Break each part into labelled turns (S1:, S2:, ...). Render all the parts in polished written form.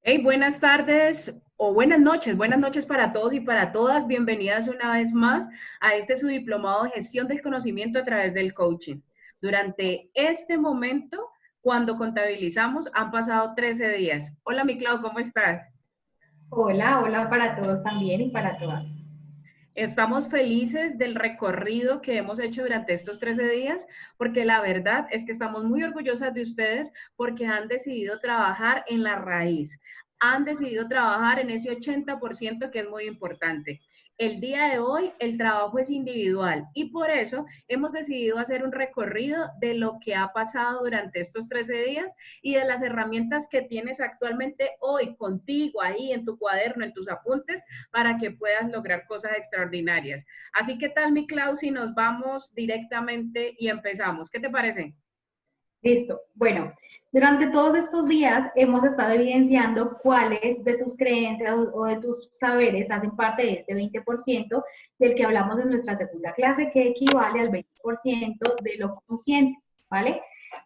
S1: Hey, buenas tardes o buenas noches para todos y para todas. Bienvenidas una vez más a este su diplomado de gestión del conocimiento a través del coaching. Durante este momento, cuando contabilizamos, han pasado 13 días. Hola, mi Clau, ¿cómo estás?
S2: Hola, hola para todos también y para todas.
S1: Estamos felices del recorrido que hemos hecho durante estos 13 días, porque la verdad es que estamos muy orgullosas de ustedes porque han decidido trabajar en la raíz, han decidido trabajar en ese 80% que es muy importante. El día de hoy el trabajo es individual y por eso hemos decidido hacer un recorrido de lo que ha pasado durante estos 13 días y de las herramientas que tienes actualmente hoy contigo ahí en tu cuaderno, en tus apuntes, para que puedas lograr cosas extraordinarias. Así que tal, mi Clau, si nos vamos directamente y empezamos. ¿Qué te parece?
S2: Listo. Bueno, durante todos estos días hemos estado evidenciando cuáles de tus creencias o de tus saberes hacen parte de este 20% del que hablamos en nuestra segunda clase, que equivale al 20% de lo consciente, ¿vale?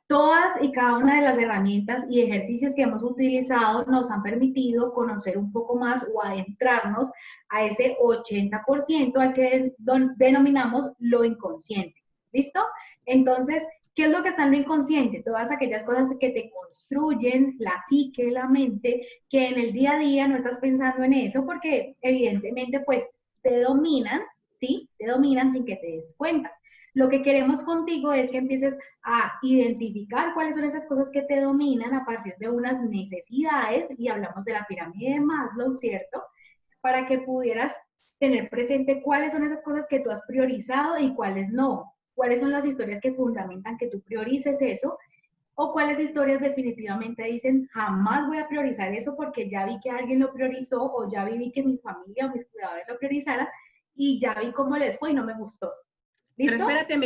S2: Todas y cada una de las herramientas y ejercicios que hemos utilizado nos han permitido conocer un poco más o adentrarnos a ese 80% al que denominamos lo inconsciente. ¿Listo? Entonces, ¿qué es lo que está en lo inconsciente? Todas aquellas cosas que te construyen la psique, la mente, que en el día a día no estás pensando en eso porque evidentemente pues te dominan, ¿sí? Te dominan sin que te des cuenta. Lo que queremos contigo es que empieces a identificar cuáles son esas cosas que te dominan a partir de unas necesidades, y hablamos de la pirámide de Maslow, ¿cierto? Para que pudieras tener presente cuáles son esas cosas que tú has priorizado y cuáles no, cuáles son las historias que fundamentan que tú priorices eso, o cuáles historias definitivamente dicen jamás voy a priorizar eso porque ya vi que alguien lo priorizó, o ya vi que mi familia o mis cuidadores lo priorizaran y ya vi cómo les fue y no me gustó.
S1: Pero
S2: ¿Listo?
S1: espérate,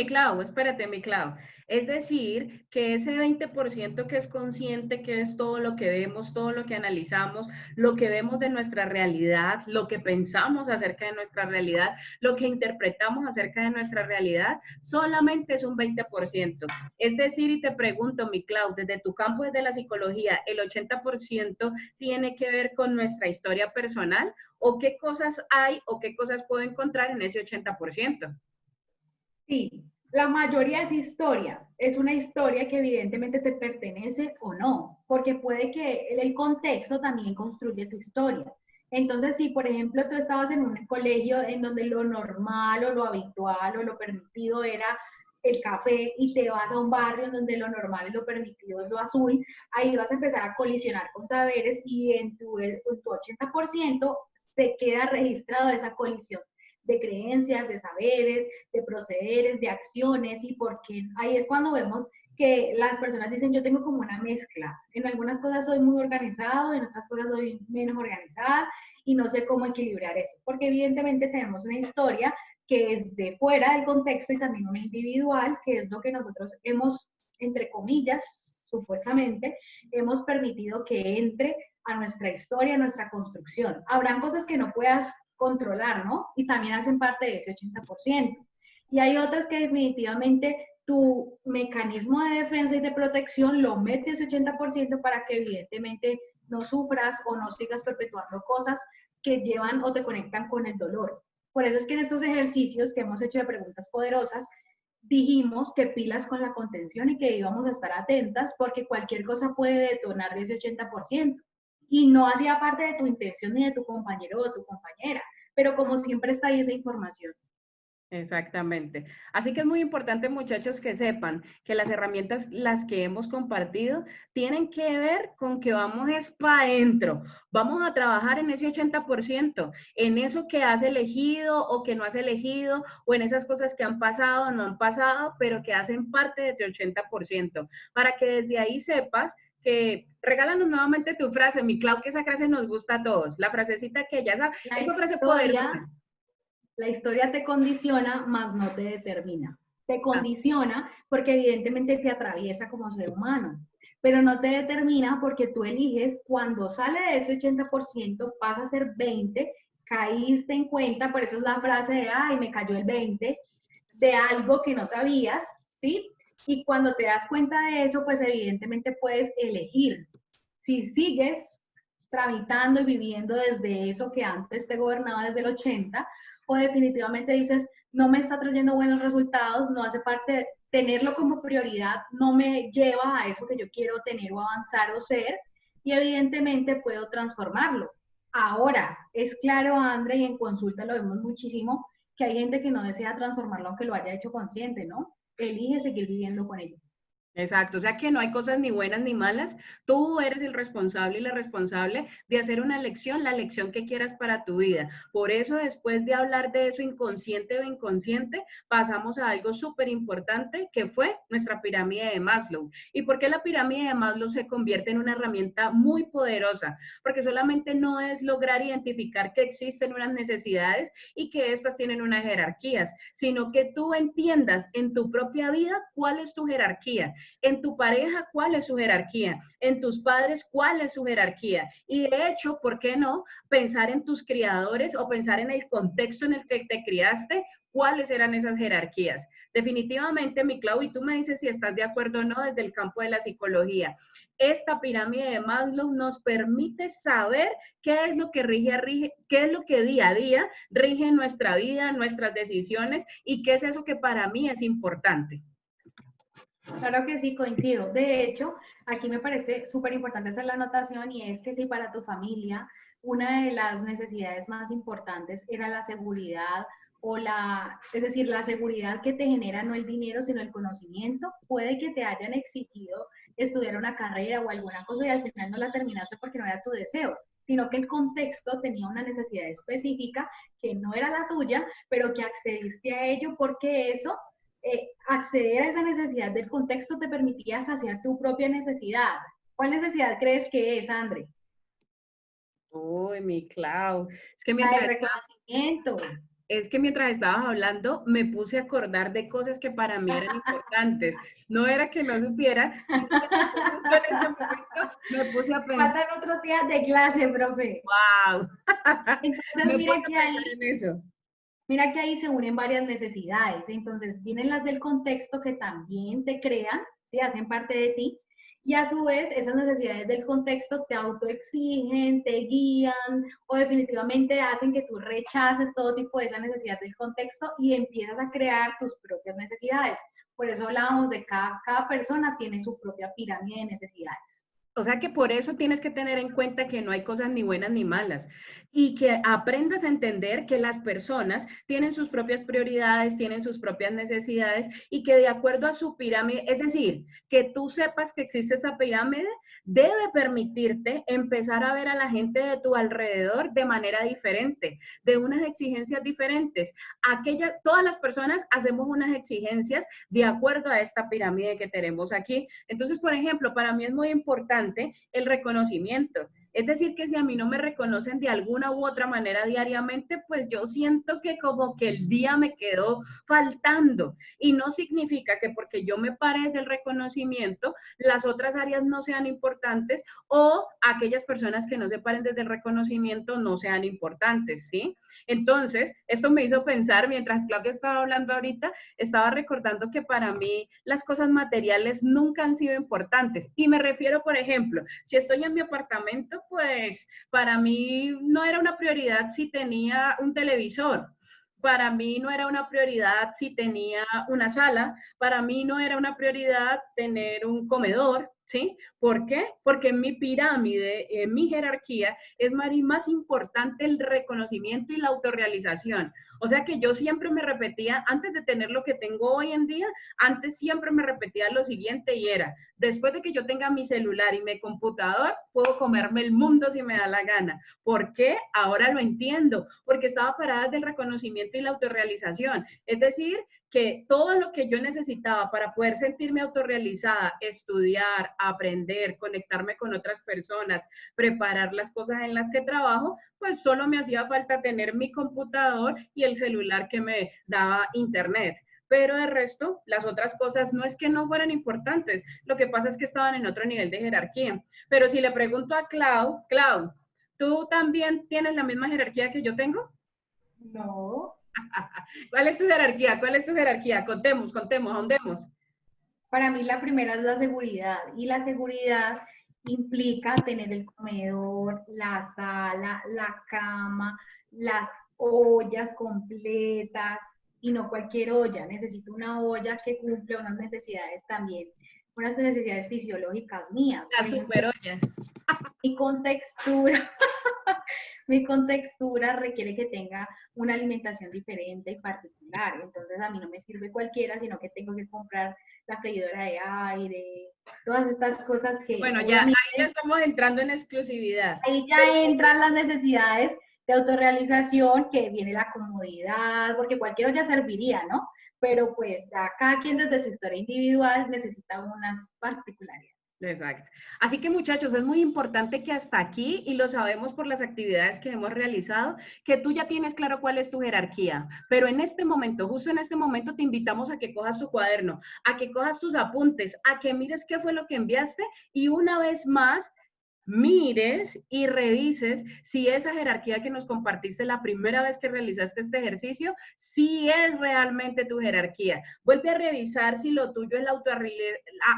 S1: mi Clau. Es decir, que ese 20% que es consciente, que es todo lo que vemos, todo lo que analizamos, lo que vemos de nuestra realidad, lo que pensamos acerca de nuestra realidad, lo que interpretamos acerca de nuestra realidad, solamente es un 20%. Es decir, y te pregunto, mi Clau, desde tu campo, desde la psicología, ¿el 80% tiene que ver con nuestra historia personal? ¿O qué cosas hay o qué cosas puedo encontrar en ese 80%?
S2: Sí, la mayoría es historia. Es una historia que evidentemente te pertenece o no, porque puede que el contexto también construye tu historia. Entonces, si por ejemplo tú estabas en un colegio en donde lo normal o lo habitual o lo permitido era el café, y te vas a un barrio en donde lo normal y lo permitido es lo azul, ahí vas a empezar a colisionar con saberes, y en tu 80% se queda registrado esa colisión de creencias, de saberes, de procederes, de acciones, y porque ahí es cuando vemos que las personas dicen yo tengo como una mezcla. En algunas cosas soy muy organizado, en otras cosas soy menos organizada y no sé cómo equilibrar eso, porque evidentemente tenemos una historia que es de fuera del contexto y también una individual, que es lo que nosotros hemos, entre comillas, supuestamente, hemos permitido que entre a nuestra historia, a nuestra construcción. Habrán cosas que no puedas controlar, ¿no? Y también hacen parte de ese 80%. Y hay otras que definitivamente tu mecanismo de defensa y de protección lo mete ese 80% para que evidentemente no sufras o no sigas perpetuando cosas que llevan o te conectan con el dolor. Por eso es que en estos ejercicios que hemos hecho de preguntas poderosas, dijimos que pilas con la contención y que íbamos a estar atentas porque cualquier cosa puede detonar de ese 80%. Y no hacía parte de tu intención ni de tu compañero o tu compañera, pero como siempre está ahí esa información.
S1: Exactamente. Así que es muy importante, muchachos, que sepan que las herramientas, las que hemos compartido, tienen que ver con que vamos es para adentro. Vamos a trabajar en ese 80%, en eso que has elegido o que no has elegido, o en esas cosas que han pasado o no han pasado, pero que hacen parte de tu 80%, para que desde ahí sepas que regálanos nuevamente tu frase, mi Clau, que esa frase nos gusta a todos, la frasecita que ya sabes,
S2: La
S1: esa frase
S2: historia
S1: poderosa.
S2: La historia te condiciona, más no te determina. Te
S1: Ah,
S2: condiciona porque evidentemente te atraviesa como ser humano, pero no te determina porque tú eliges cuando sale de ese 80%, pasa a ser 20, caíste en cuenta, por eso es la frase de, ay, me cayó el 20, de algo que no sabías, ¿sí? Y cuando te das cuenta de eso, pues evidentemente puedes elegir si sigues tramitando y viviendo desde eso que antes te gobernaba desde el 80, o definitivamente dices, no me está trayendo buenos resultados, no hace parte, tenerlo como prioridad no me lleva a eso que yo quiero tener o avanzar o ser, y evidentemente puedo transformarlo. Ahora, es claro, André, y en consulta lo vemos muchísimo, que hay gente que no desea transformarlo aunque lo haya hecho consciente, ¿no? Elige seguir viviendo con ello.
S1: Exacto, o sea que no hay cosas ni buenas ni malas, tú eres el responsable y la responsable de hacer una elección, la elección que quieras para tu vida. Por eso después de hablar de eso inconsciente o inconsciente, pasamos a algo súper importante que fue nuestra pirámide de Maslow. ¿Y por qué la pirámide de Maslow se convierte en una herramienta muy poderosa? Porque solamente no es lograr identificar que existen unas necesidades y que éstas tienen unas jerarquías, sino que tú entiendas en tu propia vida cuál es tu jerarquía. En tu pareja, ¿cuál es su jerarquía? En tus padres, ¿cuál es su jerarquía? Y de hecho, ¿por qué no pensar en tus criadores o pensar en el contexto en el que te criaste? ¿Cuáles eran esas jerarquías? Definitivamente, mi Clau, y tú me dices si estás de acuerdo o no desde el campo de la psicología. Esta pirámide de Maslow nos permite saber qué es lo que qué es lo que día a día rige nuestra vida, nuestras decisiones y qué es eso que para mí es importante.
S2: Claro que sí, coincido. De hecho, aquí me parece súper importante hacer la anotación y es que si para tu familia una de las necesidades más importantes era la seguridad o es decir, la seguridad que te genera no el dinero, sino el conocimiento, puede que te hayan exigido estudiar una carrera o alguna cosa y al final no la terminaste porque no era tu deseo, sino que el contexto tenía una necesidad específica que no era la tuya, pero que accediste a ello porque eso acceder a esa necesidad del contexto te permitía saciar tu propia necesidad. ¿Cuál necesidad crees que es, André?
S1: Uy, mi Clau.
S2: La del reconocimiento.
S1: Es que mientras estabas hablando, me puse a acordar de cosas que para mí eran importantes. No era que no supiera, sino que justo en ese momento me puse a pensar,
S2: Faltan otros días de clase, profe.
S1: wow,
S2: Entonces,
S1: me puse a pensar en eso.
S2: mira que ahí se unen varias necesidades. Entonces, vienen las del contexto que también te crean, ¿sí? Hacen parte de ti. Y a su vez, esas necesidades del contexto te autoexigen, te guían o definitivamente hacen que tú rechaces todo tipo de esa necesidad del contexto y empiezas a crear tus propias necesidades. Por eso hablábamos de cada persona tiene su propia pirámide de necesidades.
S1: O sea que por eso tienes que tener en cuenta que no hay cosas ni buenas ni malas y que aprendas a entender que las personas tienen sus propias prioridades, tienen sus propias necesidades y que de acuerdo a su pirámide, es decir, que tú sepas que existe esa pirámide, debe permitirte empezar a ver a la gente de tu alrededor de manera diferente, de unas exigencias diferentes. Todas las personas hacemos unas exigencias de acuerdo a esta pirámide que tenemos aquí. Entonces, por ejemplo, para mí es muy importante el reconocimiento. Es decir, que si a mí no me reconocen de alguna u otra manera diariamente, pues yo siento que como que el día me quedó faltando. Y no significa que porque yo me pare del reconocimiento, las otras áreas no sean importantes o aquellas personas que no se paren desde el reconocimiento no sean importantes, ¿sí? Entonces, esto me hizo pensar, mientras Claudia estaba hablando ahorita, estaba recordando que para mí las cosas materiales nunca han sido importantes. Y me refiero, por ejemplo, si estoy en mi apartamento, pues para mí no era una prioridad si tenía un televisor. Para mí no era una prioridad si tenía una sala, para mí no era una prioridad tener un comedor, ¿sí? ¿Por qué? Porque en mi pirámide, en mi jerarquía, es más importante el reconocimiento y la autorrealización. O sea que yo siempre me repetía, antes de tener lo que tengo hoy en día, antes siempre me repetía lo siguiente y era, después de que yo tenga mi celular y mi computador, puedo comerme el mundo si me da la gana. ¿Por qué? Ahora lo entiendo, porque estaba parada del reconocimiento y la autorrealización. Es decir, que todo lo que yo necesitaba para poder sentirme autorrealizada, estudiar, aprender, conectarme con otras personas, preparar las cosas en las que trabajo, pues solo me hacía falta tener mi computador y el celular que me daba internet. Pero de resto, las otras cosas no es que no fueran importantes, lo que pasa es que estaban en otro nivel de jerarquía. Pero si le pregunto a Clau, ¿tú también tienes la misma jerarquía que yo tengo?
S2: No.
S1: ¿Cuál es tu jerarquía? ¿Cuál es tu jerarquía? Contemos, ahondemos.
S2: Para mí la primera es la seguridad y la seguridad implica tener el comedor, la sala, la cama, las ollas completas y no cualquier olla. Necesito una olla que cumple unas necesidades también, unas necesidades fisiológicas mías.
S1: La
S2: Por ejemplo,
S1: super olla.
S2: mi contextura, mi contextura requiere que tenga una alimentación diferente y particular. Entonces a mí no me sirve cualquiera, sino que tengo que comprar la freidora de aire, todas estas cosas que
S1: Bueno, ya ahí ya
S2: obviamente
S1: estamos entrando en exclusividad.
S2: ahí ya entran las necesidades de autorrealización, que viene la comodidad, porque cualquiera ya serviría, ¿no? Pero pues ya cada quien desde su historia individual necesita unas particularidades.
S1: Exacto. Así que muchachos, es muy importante que hasta aquí, y lo sabemos por las actividades que hemos realizado, que tú ya tienes claro cuál es tu jerarquía, pero en este momento, justo en este momento, te invitamos a que cojas tu cuaderno, a que cojas tus apuntes, a que mires qué fue lo que enviaste y una vez más mires y revises si esa jerarquía que nos compartiste la primera vez que realizaste este ejercicio, si es realmente tu jerarquía. Vuelve a revisar si lo tuyo es la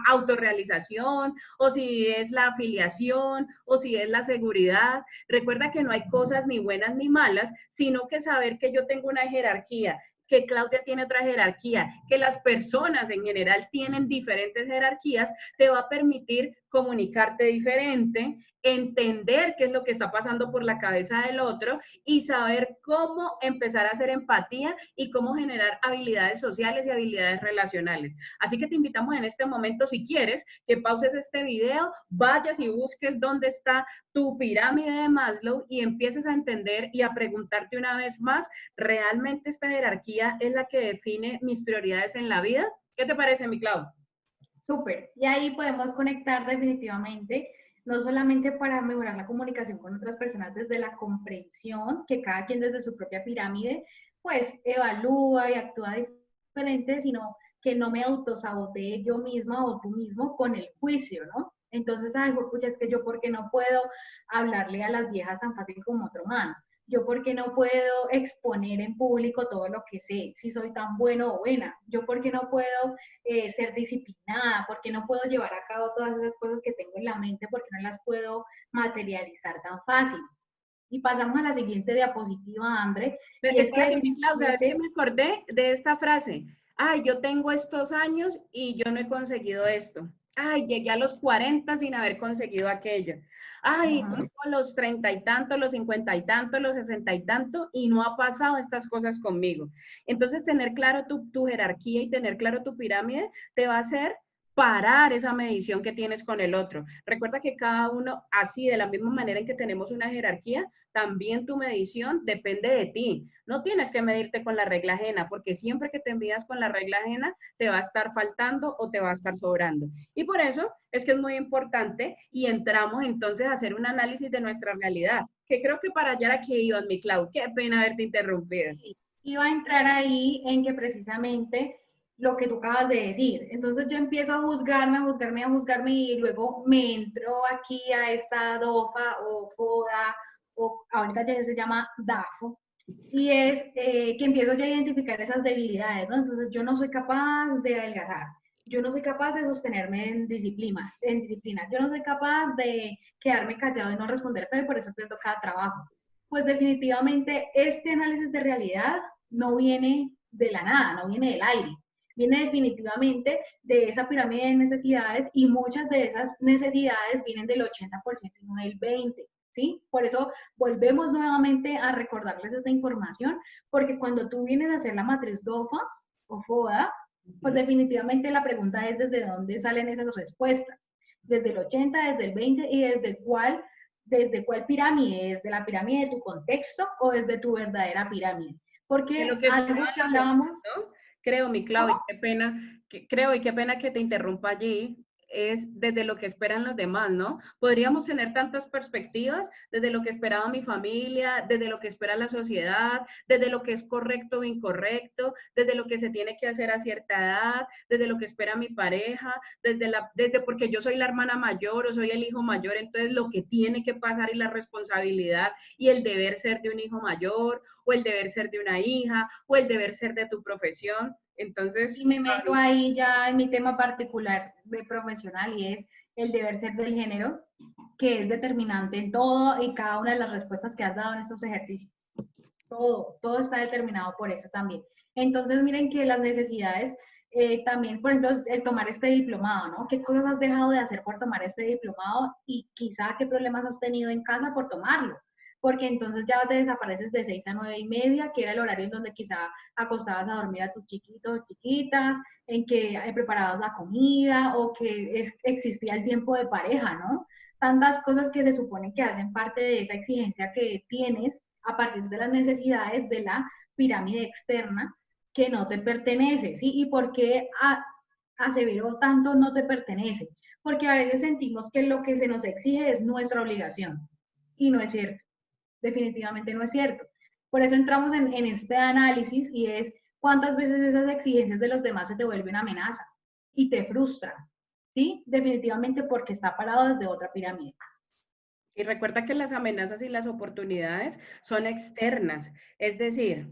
S1: autorrealización o si es la afiliación o si es la seguridad. Recuerda que no hay cosas ni buenas ni malas, sino que saber que yo tengo una jerarquía, que Claudia tiene otra jerarquía, que las personas en general tienen diferentes jerarquías, te va a permitir comunicarte diferente, entender qué es lo que está pasando por la cabeza del otro y saber cómo empezar a hacer empatía y cómo generar habilidades sociales y habilidades relacionales. Así que te invitamos en este momento, si quieres, que pauses este video, vayas y busques dónde está tu pirámide de Maslow y empieces a entender y a preguntarte una vez más, ¿realmente esta jerarquía es la que define mis prioridades en la vida? ¿Qué te parece, mi Clau?
S2: Súper. Y ahí podemos conectar definitivamente, no solamente para mejorar la comunicación con otras personas desde la comprensión, que cada quien desde su propia pirámide, pues evalúa y actúa diferente, sino que no me autosabotee yo misma o tú mismo con el juicio, ¿no? Entonces, ay, pucha, es que yo, ¿por qué no puedo hablarle a las viejas tan fácil como otro man? Yo, ¿por qué no puedo exponer en público todo lo que sé, si soy tan bueno o buena? Yo, ¿por qué no puedo ser disciplinada? ¿Por qué no puedo llevar a cabo todas esas cosas que tengo en la mente? ¿Por qué no las puedo materializar tan fácil? Y pasamos a la siguiente diapositiva, André,
S1: Pero
S2: y es que
S1: espérate, mi Clau, ¿sabes qué
S2: definitivamente,
S1: me acordé de esta frase? Ay, yo tengo estos años y yo no he conseguido esto. Ay, llegué a los 40 sin haber conseguido aquello. Ay,
S2: uh-huh,
S1: tengo los 30 y tanto, los 50 y tanto, los 60 y tanto, y no ha pasado estas cosas conmigo. Entonces, tener claro tu jerarquía y tener claro tu pirámide te va a hacer parar esa medición que tienes con el otro. Recuerda que cada uno, así de la misma manera en que tenemos una jerarquía, también tu medición depende de ti. No tienes que medirte con la regla ajena, porque siempre que te midas con la regla ajena, te va a estar faltando o te va a estar sobrando. Y por eso es que es muy importante y entramos entonces a hacer un análisis de nuestra realidad, que creo que para allá era que ibas, mi Clau. Qué pena haberte interrumpido.
S2: iba a entrar ahí en que precisamente lo que tú acabas de decir. Entonces yo empiezo a juzgarme, a juzgarme, a juzgarme y luego me entro aquí a esta DOFA o FODA o ahorita ya se llama DAFO, y es que empiezo ya a identificar esas debilidades, ¿no? Entonces yo no soy capaz de adelgazar, yo no soy capaz de sostenerme en disciplina, yo no soy capaz de quedarme callado y no responder feo, y por eso pierdo cada trabajo. Pues definitivamente este análisis de realidad no viene de la nada, no viene del aire, viene definitivamente de esa pirámide de necesidades, y muchas de esas necesidades vienen del 80% y no del 20%. ¿Sí? Por eso volvemos nuevamente a recordarles esta información, porque cuando tú vienes a hacer la matriz DOFA o FODA, pues definitivamente la pregunta es desde dónde salen esas respuestas, desde el 80, desde el 20 y desde cuál pirámide, desde la pirámide de tu contexto o desde tu verdadera pirámide.
S1: De lo
S2: Porque
S1: que
S2: algo
S1: esperaban
S2: que
S1: los demás,
S2: hablábamos,
S1: ¿no? Creo, mi Clau,
S2: ¿cómo?
S1: y qué pena, creo y qué pena que te interrumpa allí, es desde lo que esperan los demás, ¿no? Podríamos tener tantas perspectivas, desde lo que esperaba mi familia, desde lo que espera la sociedad, desde lo que es correcto o incorrecto, desde lo que se tiene que hacer a cierta edad, desde lo que espera mi pareja, desde porque yo soy la hermana mayor o soy el hijo mayor, entonces lo que tiene que pasar y la responsabilidad y el deber ser de un hijo mayor, o el deber ser de una hija, o el deber ser de tu profesión.
S2: Y
S1: Entonces,
S2: me meto ahí ya en mi tema particular de profesional, y es el deber ser del género, que es determinante en todo y cada una de las respuestas que has dado en estos ejercicios. Todo está determinado por eso también. Entonces, miren que las necesidades, también, por ejemplo, el tomar este diplomado, ¿no? ¿Qué cosas has dejado de hacer por tomar este diplomado y quizá qué problemas has tenido en casa por tomarlo? Porque entonces ya te desapareces de 6 a 9 y media, que era el horario en donde quizá acostabas a dormir a tus chiquitos o chiquitas, en que preparabas la comida o que existía el tiempo de pareja, ¿no? Tantas cosas que se supone que hacen parte de esa exigencia que tienes a partir de las necesidades de la pirámide externa que no te pertenece, ¿sí? ¿Y por qué asevero tanto no te pertenece? Porque a veces sentimos que lo que se nos exige es nuestra obligación y no es cierto, definitivamente no es cierto. Por eso entramos en este análisis y es cuántas veces esas exigencias de los demás se te vuelven amenaza y te frustran, ¿sí? Definitivamente porque está parado desde otra pirámide.
S1: Y recuerda que las amenazas y las oportunidades son externas, es decir,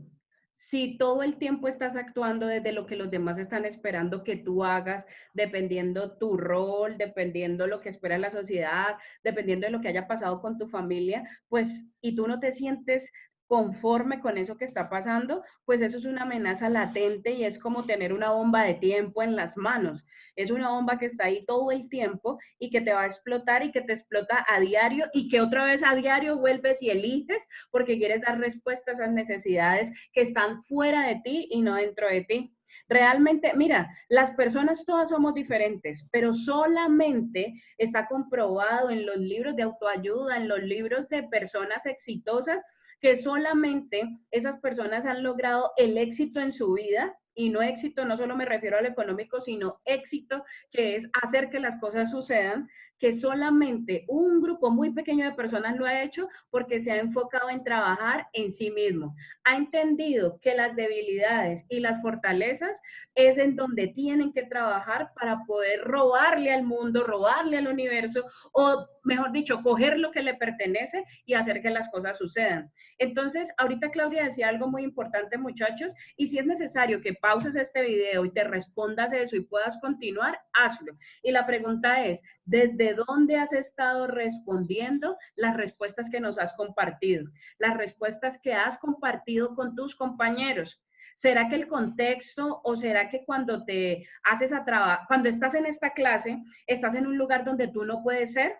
S1: si todo el tiempo estás actuando desde lo que los demás están esperando que tú hagas, dependiendo tu rol, dependiendo lo que espera la sociedad, dependiendo de lo que haya pasado con tu familia, pues, y tú no te sientes conforme con eso que está pasando, pues eso es una amenaza latente y es como tener una bomba de tiempo en las manos. Es una bomba que está ahí todo el tiempo y que te va a explotar y que te explota a diario y que otra vez a diario vuelves y eliges porque quieres dar respuesta a esas necesidades que están fuera de ti y no dentro de ti. Realmente, mira, las personas todas somos diferentes, pero solamente está comprobado en los libros de autoayuda, en los libros de personas exitosas, que solamente esas personas han logrado el éxito en su vida, y no éxito, no solo me refiero al económico, sino éxito que es hacer que las cosas sucedan, que solamente un grupo muy pequeño de personas lo ha hecho porque se ha enfocado en trabajar en sí mismo. Ha entendido que las debilidades y las fortalezas es en donde tienen que trabajar para poder robarle al mundo, robarle al universo, o mejor dicho, coger lo que le pertenece y hacer que las cosas sucedan. Entonces, ahorita Claudia decía algo muy importante, muchachos, y si es necesario que pauses este video y te respondas eso y puedas continuar, hazlo. Y la pregunta es, ¿desde dónde has estado respondiendo las respuestas que nos has compartido? Las respuestas que has compartido con tus compañeros. ¿Será que el contexto o será que cuando te haces a trabajar, cuando estás en esta clase, estás en un lugar donde tú no puedes ser?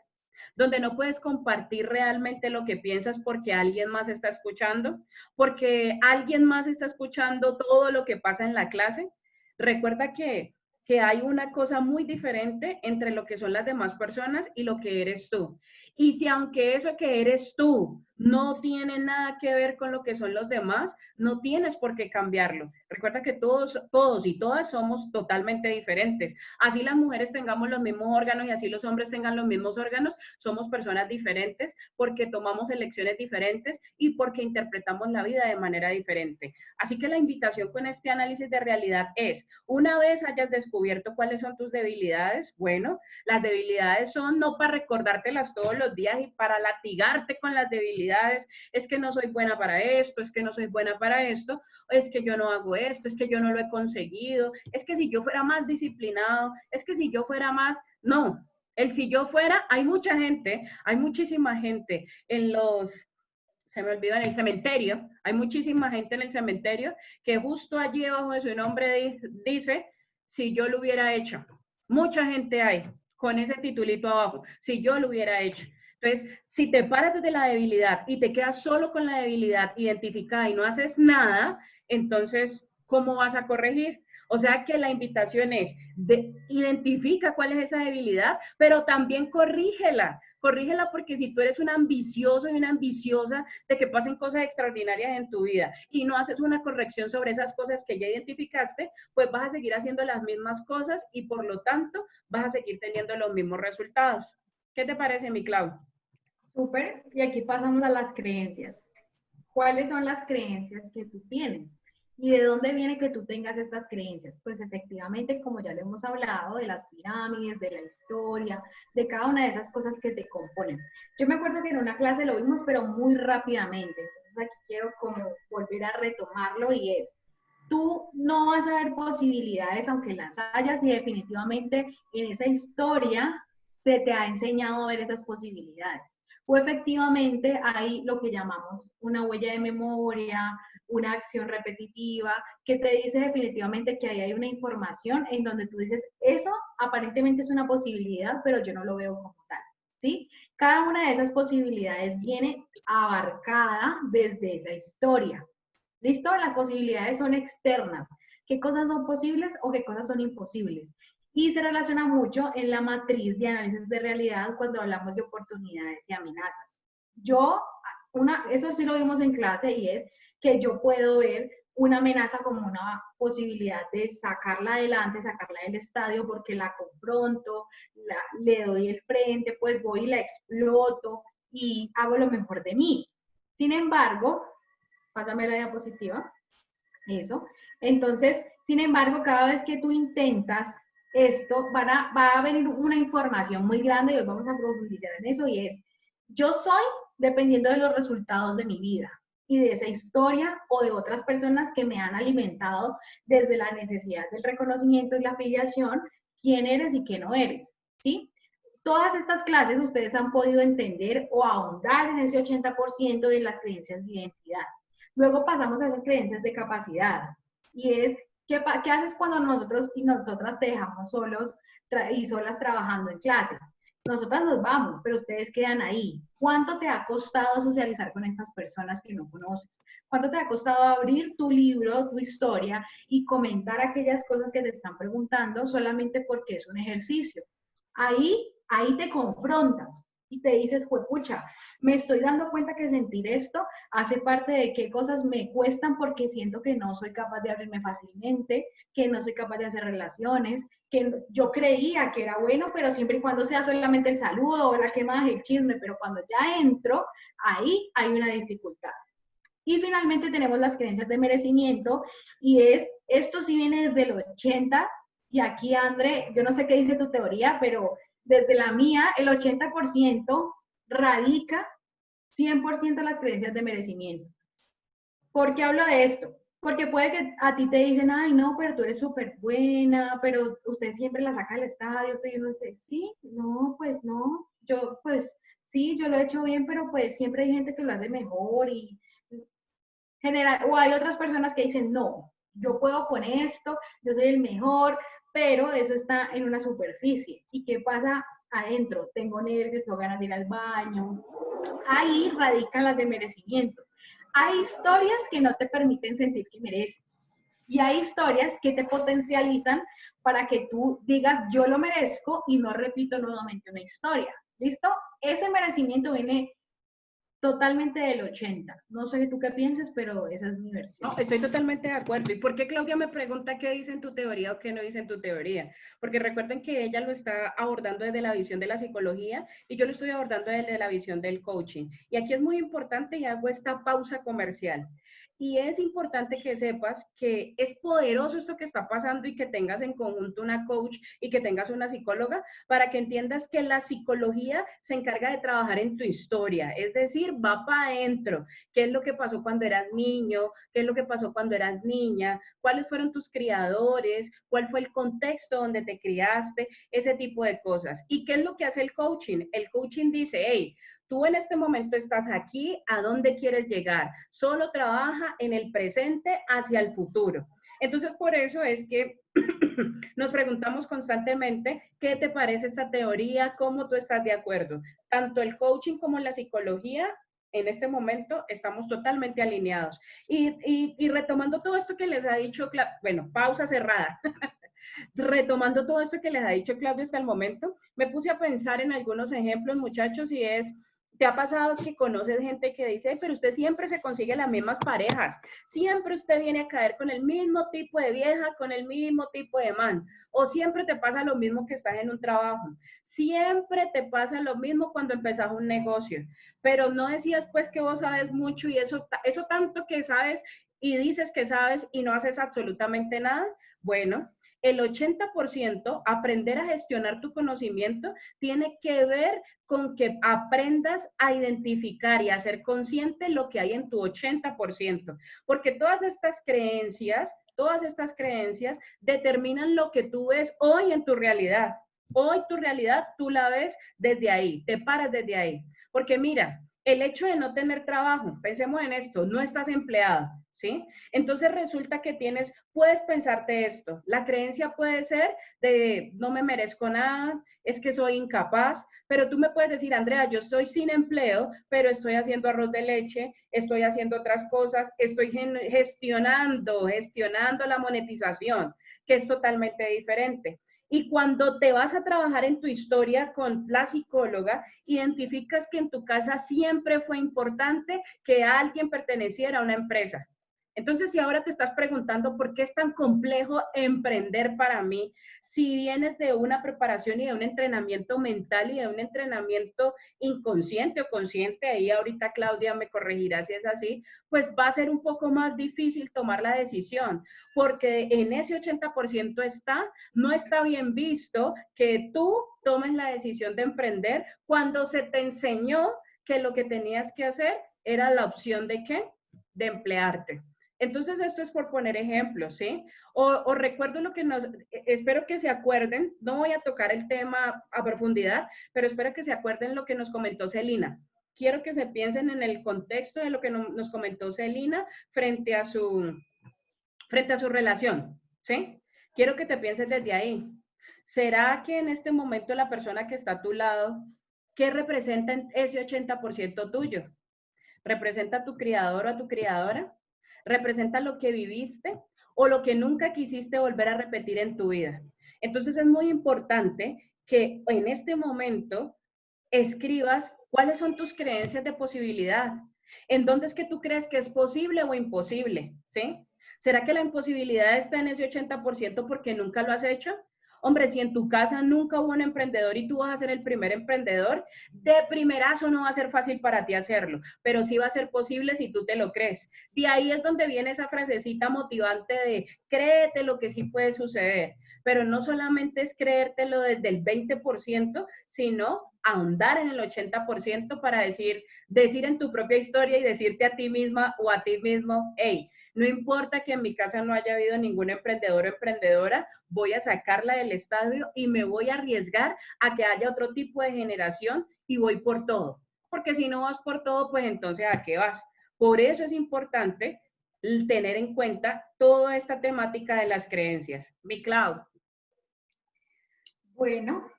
S1: Donde no puedes compartir realmente lo que piensas porque alguien más está escuchando, porque alguien más está escuchando todo lo que pasa en la clase. Recuerda que hay una cosa muy diferente entre lo que son las demás personas y lo que eres tú. Y si aunque eso que eres tú no tiene nada que ver con lo que son los demás, no tienes por qué cambiarlo. Recuerda que todos y todas somos totalmente diferentes. Así las mujeres tengamos los mismos órganos y así los hombres tengan los mismos órganos, somos personas diferentes porque tomamos elecciones diferentes y porque interpretamos la vida de manera diferente. Así que la invitación con este análisis de realidad es, una vez hayas descubierto cuáles son tus debilidades, bueno, las debilidades son no para recordártelas todos los días y para latigarte con las debilidades, es que no soy buena para esto, es que no soy buena para esto, es que yo no hago esto, es que yo no lo he conseguido, es que si yo fuera más disciplinado, es que si yo fuera más, no, el si yo fuera, hay mucha gente, hay muchísima gente en los, se me olvidó, en el cementerio, hay muchísima gente en el cementerio que justo allí debajo de su nombre dice, si yo lo hubiera hecho. Mucha gente hay con ese titulito abajo, si yo lo hubiera hecho. Entonces, si te paras desde la debilidad y te quedas solo con la debilidad identificada y no haces nada, entonces, ¿cómo vas a corregir? O sea que la invitación es, identifica cuál es esa debilidad, pero también corrígela. Corrígela porque si tú eres un ambicioso y una ambiciosa de que pasen cosas extraordinarias en tu vida y no haces una corrección sobre esas cosas que ya identificaste, pues vas a seguir haciendo las mismas cosas y por lo tanto vas a seguir teniendo los mismos resultados. ¿Qué te parece, mi Clau?
S2: Súper. Y aquí pasamos a las creencias. ¿Cuáles son las creencias que tú tienes? ¿Y de dónde viene que tú tengas estas creencias? Pues efectivamente, como ya lo hemos hablado, de las pirámides, de la historia, de cada una de esas cosas que te componen. Yo me acuerdo que en una clase lo vimos, pero muy rápidamente. Entonces aquí quiero como volver a retomarlo y es, tú no vas a ver posibilidades aunque las hayas y definitivamente en esa historia se te ha enseñado a ver esas posibilidades. O efectivamente hay lo que llamamos una huella de memoria, una acción repetitiva, que te dice definitivamente que ahí hay una información en donde tú dices, eso aparentemente es una posibilidad, pero yo no lo veo como tal, ¿sí? Cada una de esas posibilidades viene abarcada desde esa historia. ¿Listo? Las posibilidades son externas. ¿Qué cosas son posibles o qué cosas son imposibles? Y se relaciona mucho en la matriz de análisis de realidad cuando hablamos de oportunidades y amenazas. Eso sí lo vimos en clase y es que yo puedo ver una amenaza como una posibilidad de sacarla adelante, sacarla del estadio porque la confronto, le doy el frente, pues voy y la exploto y hago lo mejor de mí. Sin embargo, pásame la diapositiva, eso. Entonces, sin embargo, cada vez que tú intentas esto, va a venir una información muy grande y hoy vamos a profundizar en eso y es, yo soy dependiendo de los resultados de mi vida y de esa historia o de otras personas que me han alimentado desde la necesidad del reconocimiento y la afiliación, quién eres y qué no eres, ¿sí? Todas estas clases ustedes han podido entender o ahondar en ese 80% de las creencias de identidad. Luego pasamos a esas creencias de capacidad y es, ¿qué haces cuando nosotros y nosotras te dejamos solos y solas trabajando en clase? Nosotras nos vamos, pero ustedes quedan ahí. ¿Cuánto te ha costado socializar con estas personas que no conoces? ¿Cuánto te ha costado abrir tu libro, tu historia y comentar aquellas cosas que te están preguntando solamente porque es un ejercicio? Ahí te confrontas y te dices, pues pucha, me estoy dando cuenta que sentir esto hace parte de qué cosas me cuestan porque siento que no soy capaz de abrirme fácilmente, que no soy capaz de hacer relaciones, que yo creía que era bueno, pero siempre y cuando sea solamente el saludo o la quemada del chisme, pero cuando ya entro, ahí hay una dificultad. Y finalmente tenemos las creencias de merecimiento y esto sí viene desde el 80 y aquí André, yo no sé qué dice tu teoría, pero desde la mía el 80% radica 100% las creencias de merecimiento. ¿Por qué hablo de esto? Porque puede que a ti te dicen, ay, no, pero tú eres súper buena, pero usted siempre la saca del estadio, usted no sé, sí, no, pues no, yo pues sí, yo lo he hecho bien, pero pues siempre hay gente que lo hace mejor y o hay otras personas que dicen, no, yo puedo con esto, yo soy el mejor, pero eso está en una superficie. ¿Y qué pasa adentro? Tengo nervios, tengo ganas de ir al baño. Ahí radican las de merecimiento. Hay historias que no te permiten sentir que mereces. Y hay historias que te potencializan para que tú digas, yo lo merezco y no repito nuevamente una historia. ¿Listo? Ese merecimiento viene totalmente del 80. No sé tú qué piensas, pero esa es mi versión.
S1: No, estoy totalmente de acuerdo. ¿Y por qué Claudia me pregunta qué dice en tu teoría o qué no dice en tu teoría? Porque recuerden que ella lo está abordando desde la visión de la psicología y yo lo estoy abordando desde la visión del coaching. Y aquí es muy importante y hago esta pausa comercial. Y es importante que sepas que es poderoso esto que está pasando y que tengas en conjunto una coach y que tengas una psicóloga para que entiendas que la psicología se encarga de trabajar en tu historia, es decir, va para adentro. ¿Qué es lo que pasó cuando eras niño? ¿Qué es lo que pasó cuando eras niña? ¿Cuáles fueron tus criadores? ¿Cuál fue el contexto donde te criaste? Ese tipo de cosas. ¿Y qué es lo que hace el coaching? El coaching dice, hey, tú en este momento estás aquí, ¿a dónde quieres llegar? Solo trabaja en el presente hacia el futuro. Entonces, por eso es que nos preguntamos constantemente, ¿qué te parece esta teoría? ¿Cómo tú estás de acuerdo? Tanto el coaching como la psicología, en este momento, estamos totalmente alineados. Y retomando todo esto que les ha dicho, bueno, pausa cerrada. Retomando todo esto que les ha dicho Claudia hasta el momento, me puse a pensar en algunos ejemplos, muchachos, y es, ¿te ha pasado que conoces gente que dice, pero usted siempre se consigue las mismas parejas, siempre usted viene a caer con el mismo tipo de vieja, con el mismo tipo de man, o siempre te pasa lo mismo que estás en un trabajo, siempre te pasa lo mismo cuando empezás un negocio, pero no decías pues que vos sabes mucho y eso tanto que sabes y dices que sabes y no haces absolutamente nada? Bueno, el 80%, aprender a gestionar tu conocimiento, tiene que ver con que aprendas a identificar y a ser consciente lo que hay en tu 80%, porque todas estas creencias determinan lo que tú ves hoy en tu realidad. Hoy tu realidad tú la ves desde ahí, te paras desde ahí. Porque mira, el hecho de no tener trabajo, pensemos en esto, no estás empleado, ¿sí? Entonces resulta que puedes pensarte esto, la creencia puede ser de no me merezco nada, es que soy incapaz, pero tú me puedes decir, Andrea, yo estoy sin empleo, pero estoy haciendo arroz de leche, estoy haciendo otras cosas, estoy gestionando la monetización, que es totalmente diferente. Y cuando te vas a trabajar en tu historia con la psicóloga, identificas que en tu casa siempre fue importante que alguien perteneciera a una empresa. Entonces, si ahora te estás preguntando por qué es tan complejo emprender para mí, si vienes de una preparación y de un entrenamiento mental y de un entrenamiento inconsciente o consciente, ahí ahorita Claudia me corregirá si es así, pues va a ser un poco más difícil tomar la decisión, porque en ese 80% no está bien visto que tú tomes la decisión de emprender cuando se te enseñó que lo que tenías que hacer era la opción de ¿qué? De emplearte. Entonces, esto es por poner ejemplos, ¿sí? O recuerdo lo que espero que se acuerden, no voy a tocar el tema a profundidad, pero espero que se acuerden lo que nos comentó Celina. Quiero que se piensen en el contexto de lo que nos comentó Celina frente a su relación, ¿sí? Quiero que te pienses desde ahí. ¿Será que en este momento la persona que está a tu lado, qué representa ese 80% tuyo? ¿Representa a tu criador o a tu criadora? ¿Representa lo que viviste o lo que nunca quisiste volver a repetir en tu vida? Entonces es muy importante que en este momento escribas cuáles son tus creencias de posibilidad. ¿En dónde es que tú crees que es posible o imposible? ¿Sí? ¿Será que la imposibilidad está en ese 80% porque nunca lo has hecho? Hombre, si en tu casa nunca hubo un emprendedor y tú vas a ser el primer emprendedor, de primerazo no va a ser fácil para ti hacerlo, pero sí va a ser posible si tú te lo crees. De ahí es donde viene esa frasecita motivante de créete lo que sí puede suceder, pero no solamente es creértelo desde el 20%, sino ahondar en el 80% para decir en tu propia historia y decirte a ti misma o a ti mismo, hey, no importa que en mi casa no haya habido ningún emprendedor o emprendedora, voy a sacarla del estadio y me voy a arriesgar a que haya otro tipo de generación y voy por todo. Porque si no vas por todo, pues entonces ¿a qué vas? Por eso es importante tener en cuenta toda esta temática de las creencias. Mi Clau.
S2: Bueno,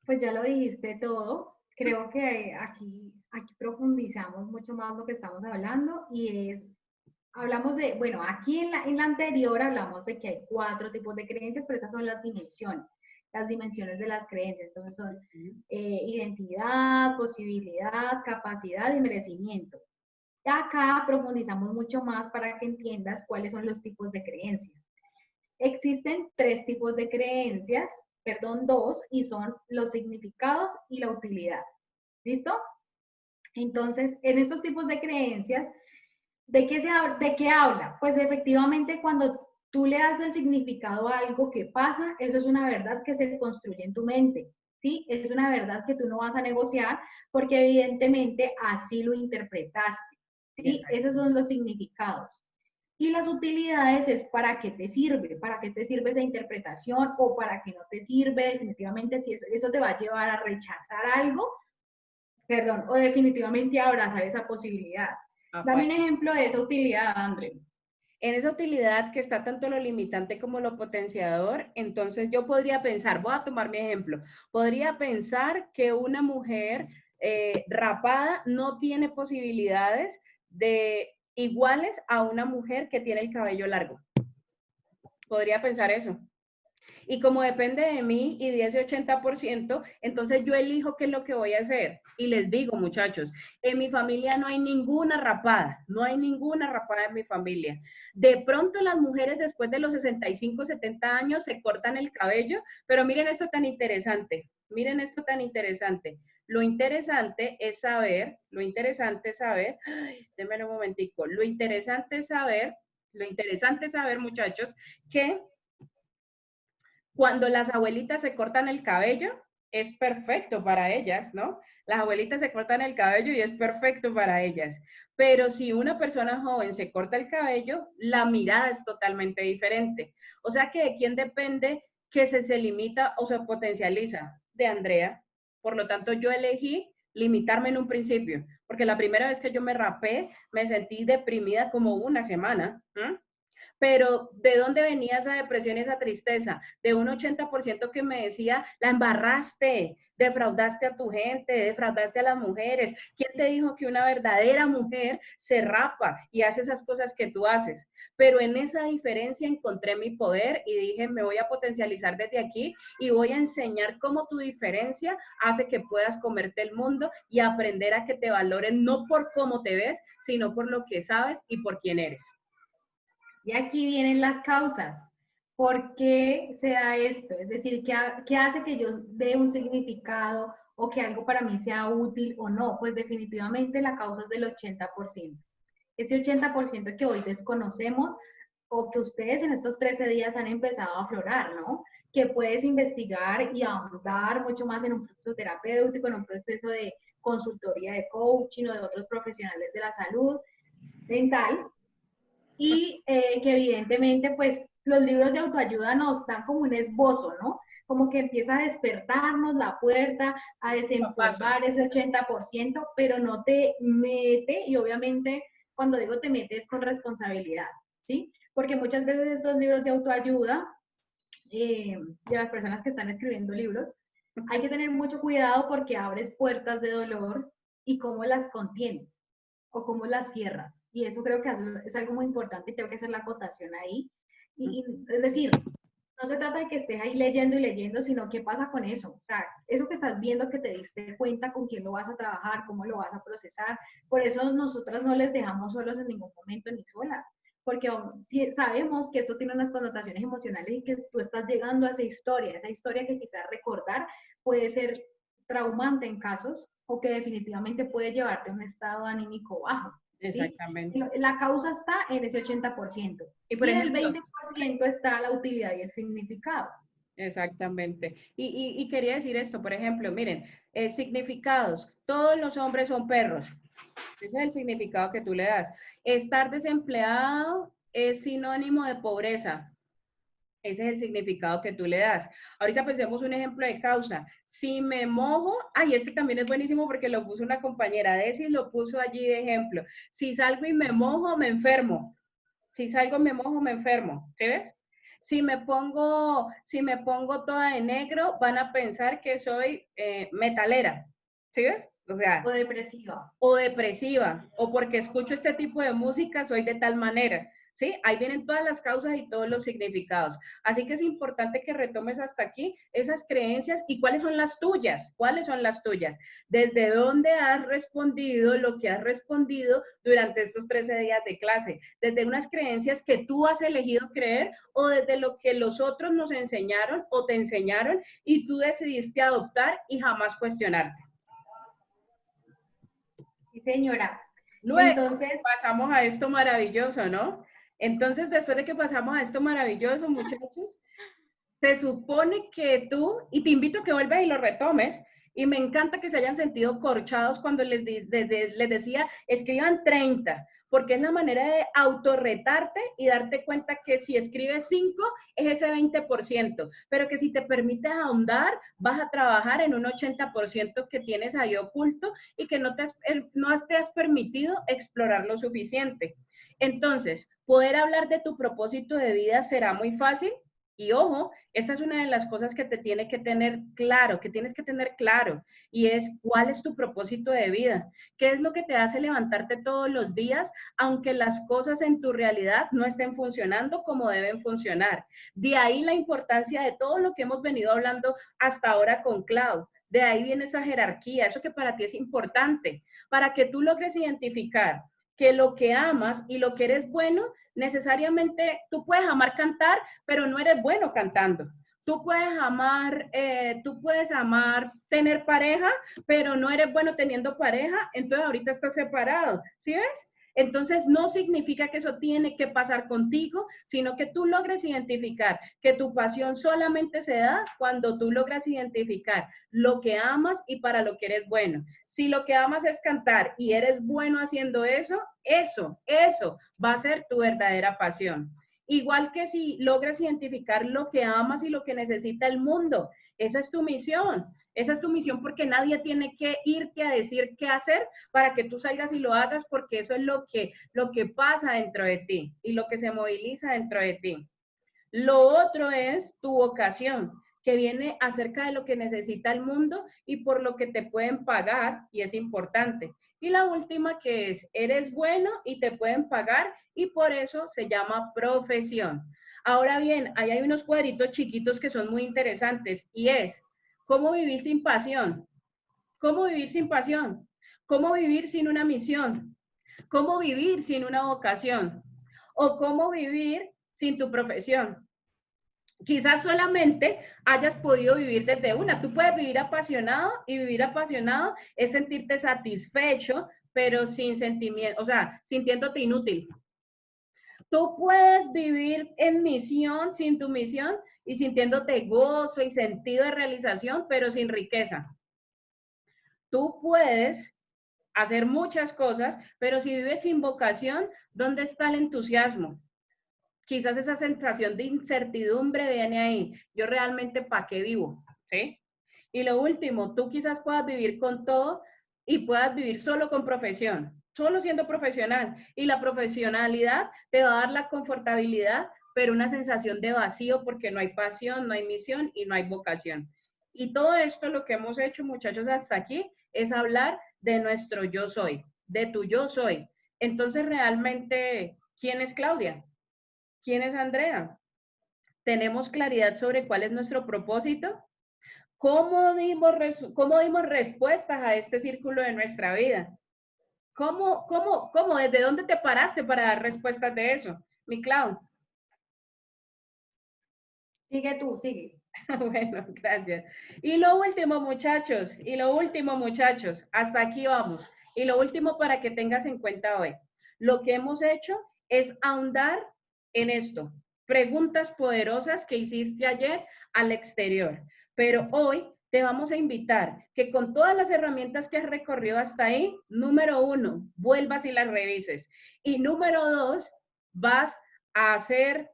S2: pues ya lo dijiste todo. Creo que aquí profundizamos mucho más lo que estamos hablando y hablamos de, bueno, aquí en la anterior hablamos de que hay 4 tipos de creencias, pero esas son las dimensiones de las creencias. Entonces son identidad, posibilidad, capacidad y merecimiento. Acá profundizamos mucho más para que entiendas cuáles son los tipos de creencias. Existen 3 tipos de creencias, perdón, 2, y son los significados y la utilidad. ¿Listo? Entonces, en estos tipos de creencias, ¿de qué habla? Pues efectivamente cuando tú le das el significado a algo que pasa, eso es una verdad que se construye en tu mente, ¿sí? Es una verdad que tú no vas a negociar porque evidentemente así lo interpretaste, ¿sí? Esos son los significados. Y las utilidades es para qué te sirve esa interpretación o para qué no te sirve, definitivamente si eso te va a llevar a rechazar algo, perdón, o definitivamente a abrazar esa posibilidad. Dame un ejemplo de esa utilidad, André.
S1: En esa utilidad que está tanto lo limitante como lo potenciador, entonces yo podría pensar, voy a tomar mi ejemplo, podría pensar que una mujer rapada no tiene posibilidades de iguales a una mujer que tiene el cabello largo. Podría pensar eso. Y como depende de mí y de ese 80%, entonces yo elijo qué es lo que voy a hacer. Y les digo, muchachos, en mi familia no hay ninguna rapada, no hay ninguna rapada en mi familia. De pronto las mujeres después de los 65, 70 años se cortan el cabello, pero miren esto tan interesante, miren esto tan interesante. Lo interesante es saber, denme un momentico, lo interesante es saber, muchachos, que cuando las abuelitas se cortan el cabello, es perfecto para ellas, ¿no? Las abuelitas se cortan el cabello y es perfecto para ellas. Pero si una persona joven se corta el cabello, la mirada es totalmente diferente. O sea que de quién depende que se limita o se potencializa de Andrea. Por lo tanto, yo elegí limitarme en un principio, porque la primera vez que yo me rapé, me sentí deprimida como una semana. Pero ¿de dónde venía esa depresión y esa tristeza? De un 80% que me decía, la embarraste, defraudaste a tu gente, defraudaste a las mujeres. ¿Quién te dijo que una verdadera mujer se rapa y hace esas cosas que tú haces? Pero en esa diferencia encontré mi poder y dije, me voy a potencializar desde aquí y voy a enseñar cómo tu diferencia hace que puedas comerte el mundo y aprender a que te valoren no por cómo te ves, sino por lo que sabes y por quién eres.
S2: Y aquí vienen las causas. ¿Por qué se da esto? Es decir, ¿qué hace que yo dé un significado o que algo para mí sea útil o no? Pues definitivamente la causa es del 80%. Ese 80% que hoy desconocemos o que ustedes en estos 13 días han empezado a aflorar, ¿no? Que puedes investigar y ahondar mucho más en un proceso terapéutico, en un proceso de consultoría de coaching o de otros profesionales de la salud mental, y que evidentemente pues los libros de autoayuda nos dan como un esbozo, ¿no? Como que empieza a despertarnos la puerta, a desempolvar ese 80%, pero no te mete, y obviamente cuando digo te metes con responsabilidad, ¿sí? Porque muchas veces estos libros de autoayuda, de las personas que están escribiendo libros, hay que tener mucho cuidado porque abres puertas de dolor y cómo las contienes o cómo las cierras. Y eso creo que es algo muy importante y tengo que hacer la acotación ahí. Es decir, no se trata de que estés ahí leyendo y leyendo, sino qué pasa con eso. O sea, eso que estás viendo, que te diste cuenta con quién lo vas a trabajar, cómo lo vas a procesar. Por eso nosotras no les dejamos solos en ningún momento ni solas. Porque si sabemos que eso tiene unas connotaciones emocionales y que tú estás llegando a esa historia que quizás recordar puede ser traumante en casos o que definitivamente puede llevarte a un estado anímico bajo. ¿Sí?
S1: Exactamente.
S2: La causa está en ese 80%.
S1: Y por
S2: Y en el
S1: ejemplo,
S2: 20% está la utilidad y el significado.
S1: exactamente. Y quería decir esto, por ejemplo, miren, significados. Todos los hombres son perros. Ese es el significado que tú le das. Estar desempleado es sinónimo de pobreza. Ese es el significado que tú le das. Ahorita pensemos un ejemplo de causa. Si me mojo, ay, este también es buenísimo porque lo puso una compañera, Desi lo puso allí de ejemplo. Si salgo y me mojo, me enfermo. Si salgo, me mojo, me enfermo. ¿Sí ves? Si me pongo toda de negro, van a pensar que soy metalera. ¿Sí ves? O sea,
S2: O depresiva.
S1: o depresiva, o porque escucho este tipo de música, soy de tal manera. ¿Sí? Ahí vienen todas las causas y todos los significados. Así que es importante que retomes hasta aquí esas creencias y cuáles son las tuyas, cuáles son las tuyas, desde dónde has respondido lo que has respondido durante estos 13 días de clase, desde unas creencias que tú has elegido creer o desde lo que los otros nos enseñaron o te enseñaron y tú decidiste adoptar y jamás cuestionarte.
S2: Sí, señora.
S1: Luego
S2: Entonces,
S1: pasamos a esto maravilloso, ¿no? Entonces, después de que pasamos a esto maravilloso, muchachos, se supone que tú, y te invito a que vuelvas y lo retomes, y me encanta que se hayan sentido corchados cuando les decía, escriban 30, porque es la manera de autorretarte y darte cuenta que si escribes 5 es ese 20%, pero que si te permites ahondar, vas a trabajar en un 80% que tienes ahí oculto y que no te has permitido explorar lo suficiente. Entonces, poder hablar de tu propósito de vida será muy fácil. Y ojo, esta es una de las cosas que te tiene que tener claro, que tienes que tener claro, y es cuál es tu propósito de vida, qué es lo que te hace levantarte todos los días, aunque las cosas en tu realidad no estén funcionando como deben funcionar. De ahí la importancia de todo lo que hemos venido hablando hasta ahora con Clau. De ahí viene esa jerarquía, eso que para ti es importante, para que tú logres identificar que lo que amas y lo que eres bueno, necesariamente tú puedes amar cantar, pero no eres bueno cantando. Tú puedes amar tener pareja, pero no eres bueno teniendo pareja, entonces ahorita estás separado, ¿sí ves? Entonces no significa que eso tiene que pasar contigo, sino que tú logres identificar que tu pasión solamente se da cuando tú logras identificar lo que amas y para lo que eres bueno. Si lo que amas es cantar y eres bueno haciendo eso va a ser tu verdadera pasión. Igual que si logras identificar lo que amas y lo que necesita el mundo, esa es tu misión. Esa es tu misión porque nadie tiene que irte a decir qué hacer para que tú salgas y lo hagas porque eso es lo que pasa dentro de ti y lo que se moviliza dentro de ti. Lo otro es tu vocación, que viene acerca de lo que necesita el mundo y por lo que te pueden pagar, y es importante. Y la última que es, eres bueno y te pueden pagar y por eso se llama profesión. Ahora bien, ahí hay unos cuadritos chiquitos que son muy interesantes y es, ¿cómo vivir sin pasión? ¿Cómo vivir sin pasión? ¿Cómo vivir sin una misión? ¿Cómo vivir sin una vocación? ¿O cómo vivir sin tu profesión? Quizás solamente hayas podido vivir desde una. Tú puedes vivir apasionado y vivir apasionado es sentirte satisfecho, pero sin sentimiento, o sea, sintiéndote inútil. Tú puedes vivir en misión, sin tu misión, y sintiéndote gozo y sentido de realización, pero sin riqueza. Tú puedes hacer muchas cosas, pero si vives sin vocación, ¿dónde está el entusiasmo? Quizás esa sensación de incertidumbre viene ahí. Yo realmente, ¿para qué vivo? ¿Sí? Y lo último, tú quizás puedas vivir con todo y puedas vivir solo con profesión, solo siendo profesional. Y la profesionalidad te va a dar la confortabilidad, pero una sensación de vacío porque no hay pasión, no hay misión y no hay vocación. Y todo esto, lo que hemos hecho, muchachos, hasta aquí, es hablar de nuestro yo soy, de tu yo soy. Entonces, realmente, ¿quién es Claudia? ¿Quién es Andrea? ¿Tenemos claridad sobre cuál es nuestro propósito? ¿Cómo dimos respuestas a este círculo de nuestra vida? ¿Desde dónde te paraste para dar respuestas de eso? Mi Clau.
S2: Sigue tú, sigue.
S1: Bueno, gracias. Y lo último, muchachos, hasta aquí vamos. Y lo último para que tengas en cuenta hoy, lo que hemos hecho es ahondar en esto, preguntas poderosas que hiciste ayer al exterior, pero hoy te vamos a invitar que con todas las herramientas que has recorrido hasta ahí, número 1, vuelvas y las revises. Y número 2, vas a hacer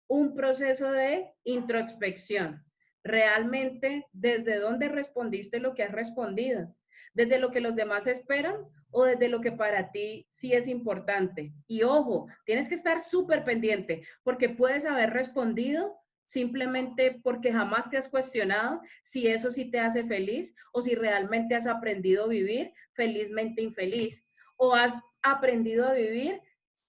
S1: un proceso de introspección. Realmente, ¿desde dónde respondiste lo que has respondido? ¿Desde lo que los demás esperan o desde lo que para ti sí es importante? Y ojo, tienes que estar súper pendiente porque puedes haber respondido simplemente porque jamás te has cuestionado si eso sí te hace feliz o si realmente has aprendido a vivir felizmente infeliz o has aprendido a vivir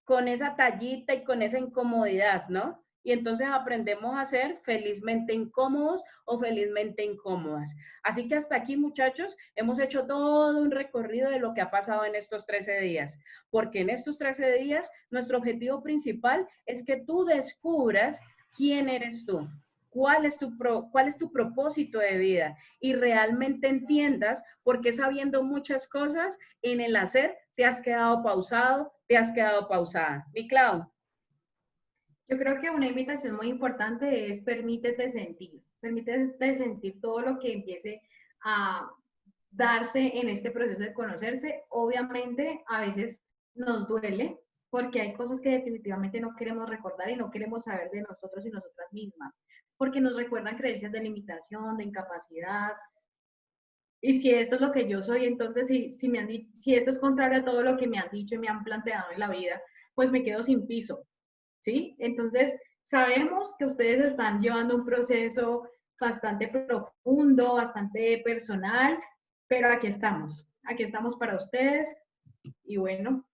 S1: con esa tallita y con esa incomodidad, ¿no? Y entonces aprendemos a ser felizmente incómodos o felizmente incómodas. Así que hasta aquí, muchachos, hemos hecho todo un recorrido de lo que ha pasado en estos 13 días, porque en estos 13 días nuestro objetivo principal es que tú descubras quién eres tú, cuál es tu propósito de vida y realmente entiendas por qué sabiendo muchas cosas en el hacer te has quedado pausado, te has quedado pausada. Mi Clau.
S2: Yo creo que una invitación muy importante es permítete sentir todo lo que empiece a darse en este proceso de conocerse. Obviamente, a veces nos duele porque hay cosas que definitivamente no queremos recordar y no queremos saber de nosotros y nosotras mismas, porque nos recuerdan creencias de limitación, de incapacidad. Y si esto es lo que yo soy, entonces si esto es contrario a todo lo que me han dicho y me han planteado en la vida, pues me quedo sin piso. ¿Sí? Entonces, sabemos que ustedes están llevando un proceso bastante profundo, bastante personal, pero aquí estamos para ustedes y bueno,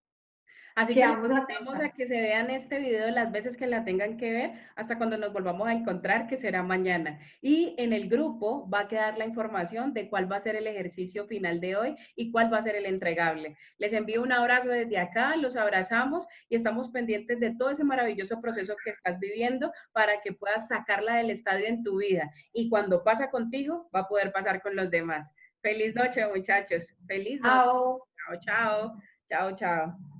S1: Así que les
S2: quedamos
S1: invitamos a
S2: atentas.
S1: que se vean este video las veces que la tengan que ver, hasta cuando nos volvamos a encontrar, que será mañana. Y en el grupo va a quedar la información de cuál va a ser el ejercicio final de hoy y cuál va a ser el entregable. Les envío un abrazo desde acá, los abrazamos y estamos pendientes de todo ese maravilloso proceso que estás viviendo para que puedas sacarla del estadio en tu vida. Y cuando pasa contigo, va a poder pasar con los demás. Feliz noche, muchachos. Feliz noche.
S2: Chao.
S1: Chao, chao. Chao, chao.